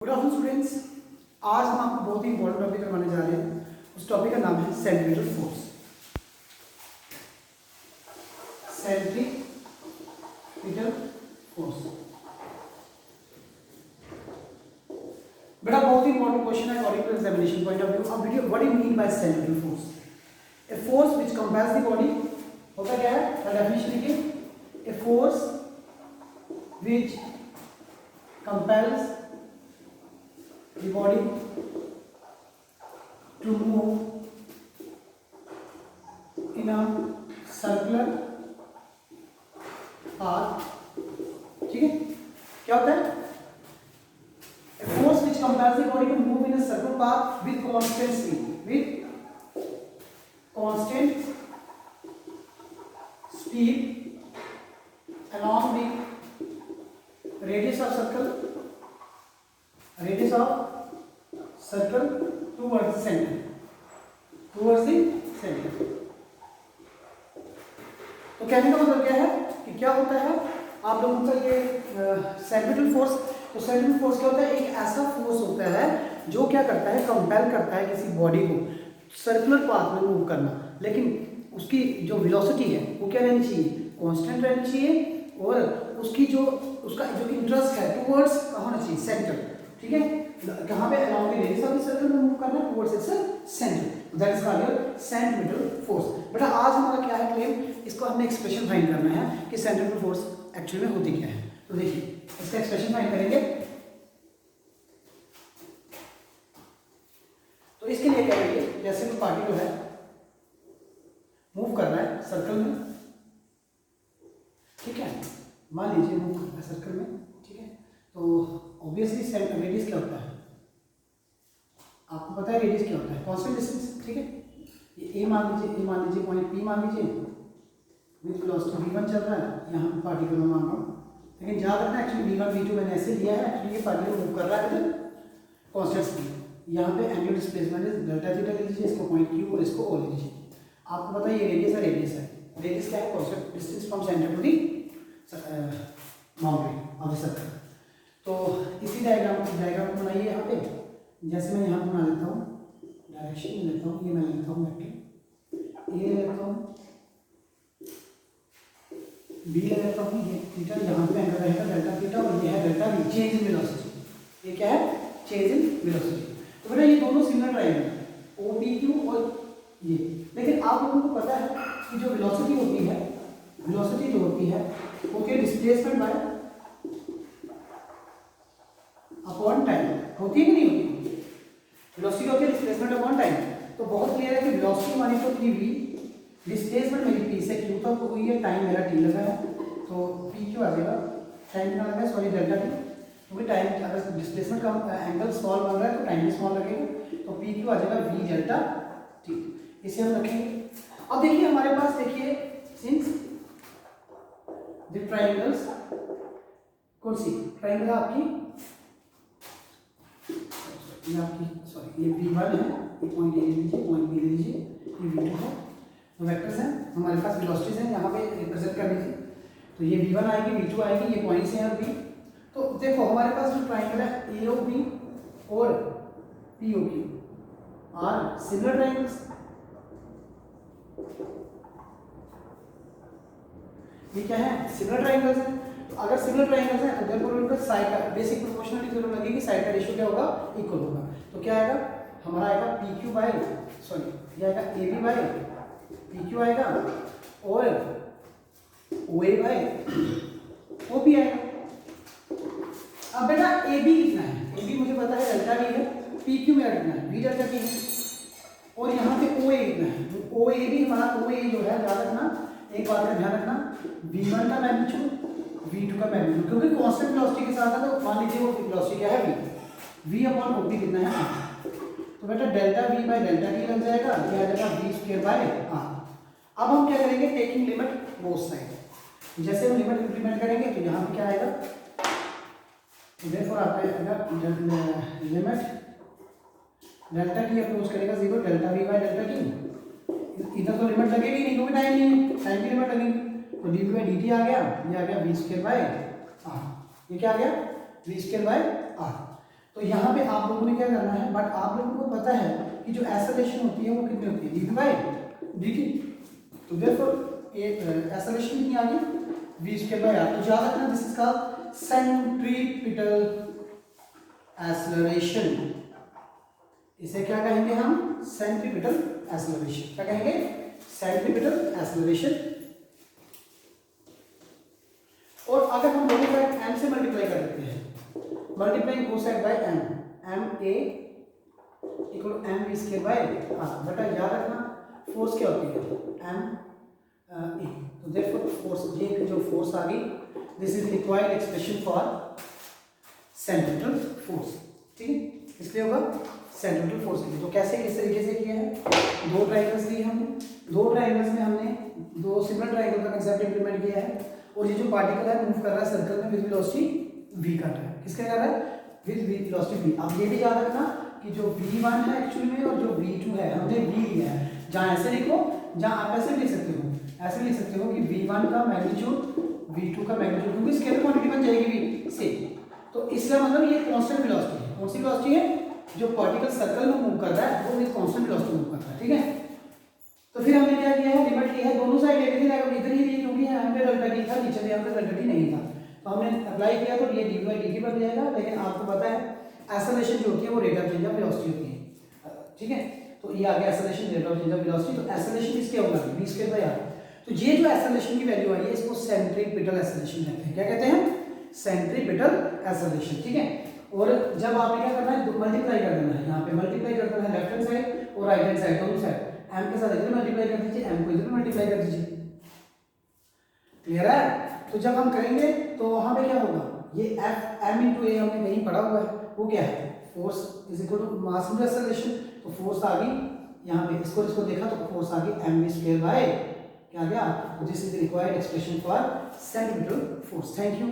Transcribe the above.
Good afternoon students. आज हम आपको बहुत ही इंपॉर्टेंट टॉपिक करवाने जा रहे हैं। उस टॉपिक का नाम है सेंट्रीपिटल फोर्स। सेंट्रीपिटल फोर्स बेटा बहुत ही इंपॉर्टेंट क्वेश्चन है according to examination point of view. अब video what do you mean by centripetal force? A force which compels the body. होता क्या है, डेफिनेशन लिखिए। A force which compels the body to move in a circular path। ठीक है, क्या होता है? A force which compels the body to move in a circular path with constant speed, with constant speed along the radius of circle towards the center, तो कहने का मतलब क्या है कि क्या होता है आप लोगों का ये सेंट्रीपिटल फोर्स। तो सेंट्रीपिटल फोर्स क्या होता है? एक ऐसा फोर्स होता है जो क्या करता है, कंपेल करता है किसी बॉडी को सर्कुलर पाथ में मूव करना, लेकिन उसकी जो वेलोसिटी है वो क्या रहनी चाहिए? कांस्टेंट रहनी चाहिए, और उसका जो इंटरेस्ट है टुवर्ड्स कहाँ होना चाहिए? सेंटर। ठीक है, कहाँ पे? Along the radius of the circle में मूव करना है towards its centre, that is called your centripetal force. बेटा आज हमारा क्या है क्लेम, इसको हमने एक्सप्रेशन फाइंड करना है कि सेंट्रीपिटल फोर्स एक्चुअली में होती क्या है। तो देखिए इसका एक्सप्रेशन फाइंड करेंगे। तो इसके लिए क्या करेंगे, जैसे कोई पार्टी जो है मूव कर रहा है सर्कल में, ठीक है, मान लीजिए मूव कर रहा है सर्कल में, ठीक है, तो ऑब्वियसली रेडियस क्या होता है? आपको पता है रेडियस क्या होता है? Constant distance. ठीक है, ये ए मान लीजिए पॉइंट पी मान लीजिए, विद वेलोसिटी v1 चल रहा है, यहाँ पे पार्टिकल में मान रहा हूँ, लेकिन याद रखना एक्चुअली v1 v2 मैंने ऐसे लिया है, एक्चुअली ये पार्टिकल मूव कर रहा है विद कांस्टेंट स्पीड। यहाँ पे angular displacement is delta theta ले लीजिए, इसको पॉइंट क्यू और इसको ओ ले लीजिए। आपको पता है ये रेडियस है, रेडियस क्या है? Constant distance from centre to the boundary of the circle. तो इसी डायग्राम को बनाइए यहाँ पे। जैसे मैं यहाँ बना लेता हूँ, डायरेक्शन में लेता हूँ, ये मैं लेता हूँ वेक्टर, ये लेता हूँ, बी ले लेता हूँ, ये थीटा, यहाँ पे एंगल रहेगा डेल्टा थीटा, और ये है delta v, change in velocity. ये क्या है? Change in velocity. तो बेटा ये दोनों similar triangle O P Q और ये, लेकिन आप लोगों को पता है कि जो वेलोसिटी होती है वो क्या? डिस्प्लेसमेंट बाय अपॉन टाइम होती है कि नहीं होती? वेलोसिटी होती है डिस्प्लेसमेंट अपॉन टाइम। तो बहुत क्लियर है कि वेलोसिटी मानी तो थी v, डिस्प्लेसमेंट मेरी p से q तक हुई है, टाइम मेरा t लगा है, तो p क्यों आ जाएगा? टाइम कितना लगा है? सॉरी डेल्टा t, क्योंकि टाइम अगर डिस्प्लेसमेंट का एंगल स्मॉल बन रहा है तो टाइम भी स्मॉल लगेगा, तो p क्यों आ जाएगा? v delta t। इसे हम रखेंगे। अब देखिए हमारे पास, देखिए सिंस द ट्रायंगल्स, कौन सी ट्रायंगल आपकी सॉरी ये v1 है, ये पॉइंट ए ले लीजिए, पॉइंट बी ले लीजिए, ये v2 है, तो वेक्टर्स हैं हमारे पास, वेलोसिटीज हैं यहाँ पे रिप्रेजेंट करनी थी। तो ये v1 आएगी, v2 आएगी, ये पॉइंट्स हैं b। तो देखो हमारे पास जो ट्रायंगल है AOB और POQ आर सिमिलर ट्रायंगल्स। ये क्या है? सिमिलर ट्रायंगल्स हैं। तो अगर सिमिलर ट्रायंगल्स हैं तो देयरफॉर उनका साइड का बेसिक प्रोपोर्शनलिटी थ्योरम लगेगी, साइड का रेशियो क्या होगा? इक्वल होगा। तो क्या आएगा हमारा? आएगा PQ बाय सॉरी ये आएगा AB बाय PQ आएगा, और OA बाय OB आएगा। अब बेटा AB कितना है? AB मुझे पता है डेल्टा V है, PQ मेरा कितना है? V डेल्टा T है, और यहाँ पे OA कितना है? OA भी हमारा, OA जो है याद रखना, एक बात का ध्यान रखना, v1 का मैग्नीट्यूड v2 का मैग्नीट्यूड, क्योंकि कांस्टेंट वेलोसिटी के साथ है, तो मान लीजिए वो वेलोसिटी क्या है? v अपॉन OP कितना है? तो बेटा delta v by delta t लग जाएगा, ये आ जाएगा v स्क्वायर बाय r। अब हम क्या करेंगे? Taking limit both side. जैसे हम लिमिट इंप्लीमेंट करेंगे तो यहाँ पे क्या आएगा? देयरफॉर आपका लिमिट डेल्टा t अप्रोच करेगा 0, delta v by delta t, इधर तो लिमिट लगेगी नहीं क्योंकि टाइम नहीं है, टाइम की लिमिट लगेगी, तो डी बाई डी टी आ गया, ये आ गया v स्क्वायर बाय r। ये क्या आ गया? v square by r। तो यहाँ पे आप लोगों ने क्या करना है, बट आप लोगों को पता है कि जो एक्सेलरेशन होती है वो कितनी होती है, dv बाय dt। तो देयरफॉर एक्सेलरेशन कितनी आ गई, v स्क्वायर बाय r। तो याद रखना this is called centripetal acceleration. इसे क्या कहेंगे हम, सेंट्रीपिटल एक्सेलरेशन। क्या कहेंगे, सेंट्रीपिटल एक्सेलरेशन। और अगर हम दोनों साइड m से मल्टीप्लाई कर देते हैं, multiplying both side by m, m a equal m v square by r। बेटा याद रखना फोर्स क्या होती है, m a। तो देयरफॉर फोर्स, ये जो फोर्स आ गई, this is required expression for centripetal force. ठीक है, इसलिए होगा सेंट्रीपिटल फोर्स के लिए। तो कैसे, किस तरीके से किया है, दो ट्रायंगल्स दिए हमने, दो ट्रायंगल्स में हमने दो सिमिलर ट्रायंगल का कंसेप्ट इंप्लीमेंट किया है। और ये जो पार्टिकल है मूव कर रहा है सर्कल में विद वेलोसिटी v कर रहा है। किसके कर रहा है, विद वेलोसिटी v। अब ये भी याद रखना कि जो v1 है एक्चुअली में और जो v2 है, हमने v लिया है। जहाँ ऐसे लिखो, जहाँ आप ऐसे भी लिख सकते हो, ऐसे लिख सकते हो कि v1 का मैग्नीट्यूड v2 का मैग्नीट्यूड, क्योंकि स्केलर क्वांटिटी बन जाएगी v से। तो इसका मतलब ये कांस्टेंट वेलोसिटी है। कौन सी वेलोसिटी है, जो पार्टिकल सर्कल में मूव कर रहा है वो विद कांस्टेंट वेलोसिटी मूव कर रहा है। ठीक है, तो फिर हमने क्या किया है, लिमिट ली है दोनों साइड लेके थे, इधर ही ली क्योंकि यहाँ पे डेल्टा टी था, नीचे यहाँ पे डेल्टा टी नहीं था। तो हमने अप्लाई किया तो ये डी बाई डी टी बन जाएगा। लेकिन आपको पता है एक्सेलरेशन जो होती है वो rate of change of velocity होती है। ठीक है, तो ये आ गया acceleration, rate of change of velocity. तो एक्सेलरेशन किसके होगा, v स्क्वायर बाय r। तो ये जो एक्सेलरेशन की वैल्यू आई है इसको सेंट्रीपिटल एक्सेलरेशन कहते हैं। क्या कहते हैं, सेंट्रीपिटल एक्सेलरेशन। ठीक है, और जब आपने क्या करना है, मल्टीप्लाई कर देना है, यहाँ पे मल्टीप्लाई कर देना है लेफ्ट हैंड साइड और राइट हैंड साइड दोनों साइड। m के साथ इधर मल्टीप्लाई कर दीजिए, m को इधर मल्टीप्लाई कर दीजिए। क्लियर है, तो जब हम करेंगे तो वहां पे क्या होगा, ये f m into a हमने कहीं पढ़ा हुआ है, वो क्या है, force is equal to mass into acceleration. तो फोर्स आ गई यहाँ पे, इसको देखा तो फोर्स आ गई mv स्क्वायर बाय क्या आ गया, this is required expression for centripetal force. Thank you.